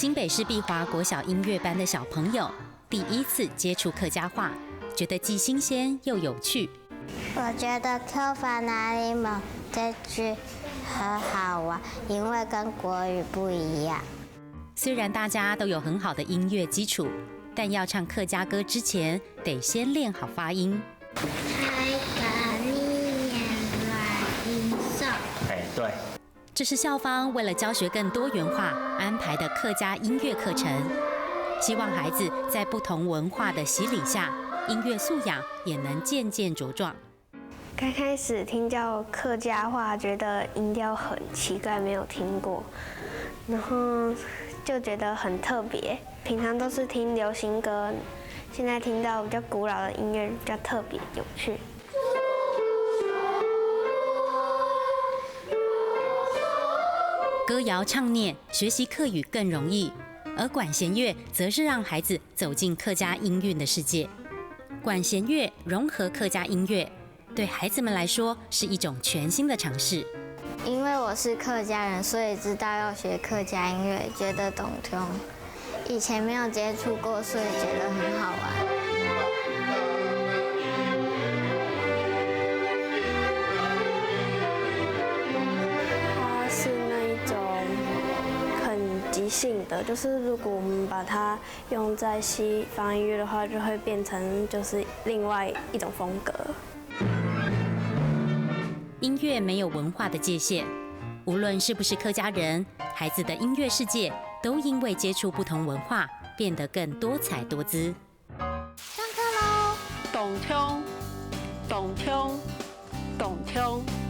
新北市碧华国小音乐班的小朋友第一次接触客家话，觉得既新鲜又有趣。我觉得客法哪里某这句很好玩，因为跟国语不一样。虽然大家都有很好的音乐基础，但要唱客家歌之前，得先练好发音。对。这是校方为了教学更多元化安排的客家音乐课程，希望孩子在不同文化的洗礼下，音乐素养也能渐渐茁壮。刚开始听到客家话，觉得音调很奇怪，没有听过，然后就觉得很特别。平常都是听流行歌，现在听到比较古老的音乐，比较特别有趣。歌谣唱念学习客语更容易，而管弦乐则是让孩子走进客家音韵的世界。管弦乐融合客家音乐，对孩子们来说是一种全新的尝试。因为我是客家人，所以知道要学客家音乐，觉得懂通。以前没有接触过，所以觉得很好玩。即兴的，就是如果我们把它用在西方音乐的话，就会变成就是另外一种风格。音乐没有文化的界限，无论是不是客家人，孩子的音乐世界都因为接触不同文化，变得更多彩多姿。上课喽！懂听，懂听，懂听。